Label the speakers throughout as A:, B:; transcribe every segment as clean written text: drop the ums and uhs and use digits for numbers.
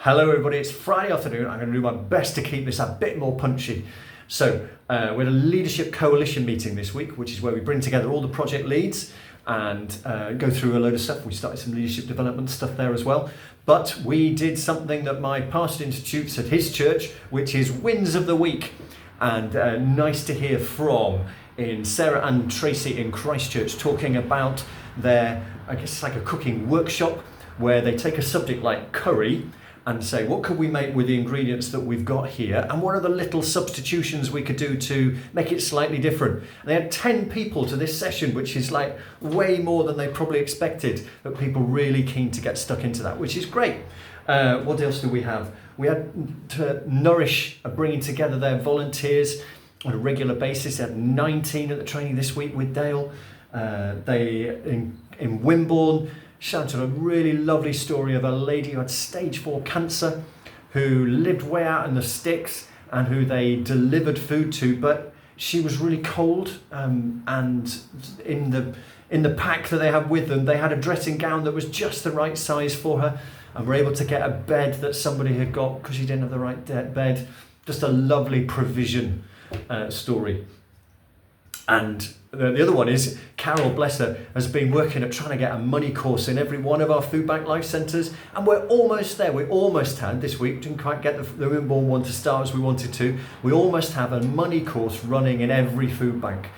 A: Hello everybody, it's Friday afternoon. I'm going to do my best to keep this a bit more punchy. So we had a leadership coalition meeting this week, which is where we bring together all the project leads and go through a load of stuff. We started some leadership development stuff there as well. But we did something that my pastor institutes at his church, which is Wins of the Week. And nice to hear from in Sarah and Tracy in Christchurch talking about their, I guess it's like a cooking workshop where they take a subject like curry and say, what could we make with the ingredients that we've got here? And what are the little substitutions we could do to make it slightly different? And they had 10 people to this session, which is like way more than they probably expected, but people really keen to get stuck into that, which is great. What else do we have? We had to Nourish bringing together their volunteers on a regular basis. They had 19 at the training this week with Dale. In Wimborne, shouted a really lovely story of a lady who had stage 4 cancer, who lived way out in the sticks and who they delivered food to, but she was really cold, and in the pack that they had with them, they had a dressing gown that was just the right size for her, and were able to get a bed that somebody had got because she didn't have the right bed. Just a lovely provision story. And the other one is Carol, bless her, has been working at trying to get a money course in every one of our food bank life centres, and we're almost there. We almost had this week, didn't quite get the Wimborne one to start as we wanted to. We almost have a money course running in every food bank,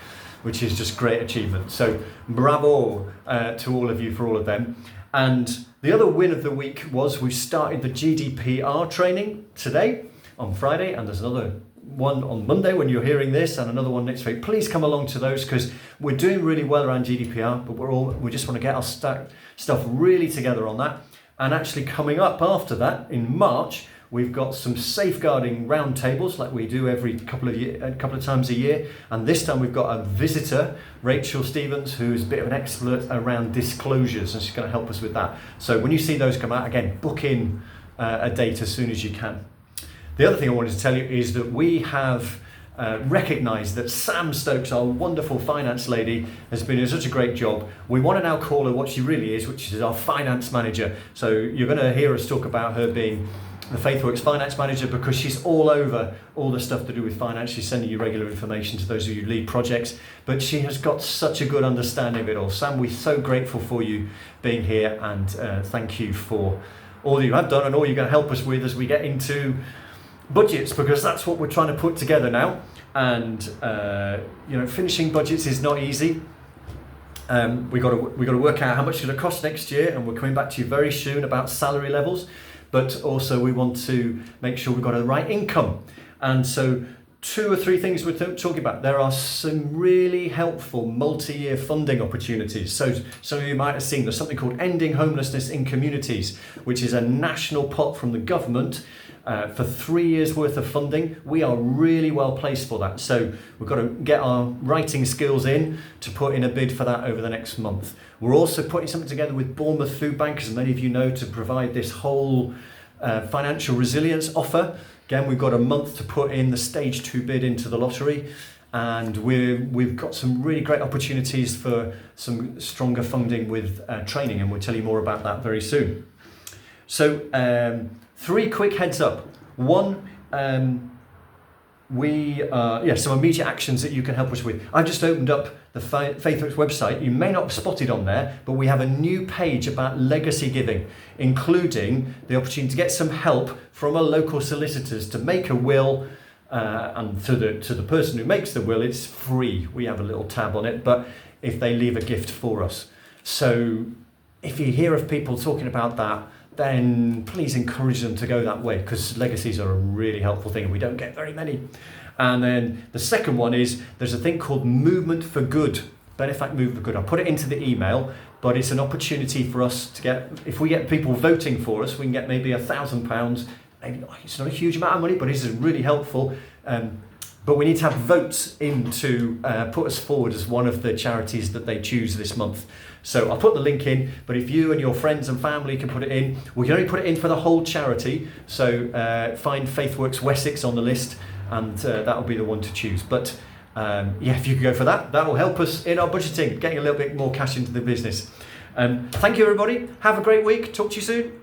A: which is just great achievement. So bravo to all of you for all of them. And the other win of the week was we started the GDPR training today on Friday, and there's another one on Monday when you're hearing this, and another one next week. Please come along to those because we're doing really well around GDPR, but we just want to get our stuff really together on that. And actually coming up after that in March, we've got some safeguarding roundtables like we do every couple of times a year. And this time we've got a visitor, Rachel Stevens, who's a bit of an expert around disclosures, and she's going to help us with that. So when you see those come out, again, book in a date as soon as you can. The other thing I wanted to tell you is that we have recognised that Sam Stokes, our wonderful finance lady, has been doing such a great job. We want to now call her what she really is, which is our finance manager. So you're going to hear us talk about her being the FaithWorks finance manager because she's all over all the stuff to do with finance. She's sending you regular information to those of you who lead projects, but she has got such a good understanding of it all. Sam, we're so grateful for you being here, and thank you for all you have done and all you're going to help us with as we get into budgets, because that's what we're trying to put together now. And finishing budgets is not easy. We got to work out how much it's going to cost next year, and we're coming back to you very soon about salary levels. But also we want to make sure we've got the right income. And so 2 or 3 things we're talking about. There are some really helpful multi-year funding opportunities. So some of you might have seen there's something called Ending Homelessness in Communities, which is a national pot from the government for 3 years worth of funding. We are really well placed for that. So we've got to get our writing skills in to put in a bid for that over the next month. We're also putting something together with Bournemouth Food Bank, as many of you know, to provide this whole financial resilience offer. Again, we've got a month to put in the stage 2 bid into the lottery, and we've got some really great opportunities for some stronger funding with training, and we'll tell you more about that very soon. So 3 quick heads up. One, some immediate actions that you can help us with. I've just opened up the FaithWorks website. You may not have spotted on there, but we have a new page about legacy giving, including the opportunity to get some help from our local solicitors to make a will, and to the person who makes the will, it's free. We have a little tab on it, but if they leave a gift for us. So if you hear of people talking about that, then please encourage them to go that way, because legacies are a really helpful thing and we don't get very many. And then the second one is there's a thing called Movement for Good, Benefact Movement for Good. I'll put it into the email, but it's an opportunity for us to get, if we get people voting for us, we can get maybe £1,000. Maybe it's not a huge amount of money, but it's really helpful. But we need to have votes in to put us forward as one of the charities that they choose this month. So I'll put the link in, but if you and your friends and family can put it in, we can only put it in for the whole charity. So find FaithWorks Wessex on the list, and that'll be the one to choose. But if you could go for that, that will help us in our budgeting, getting a little bit more cash into the business. Thank you, everybody. Have a great week. Talk to you soon.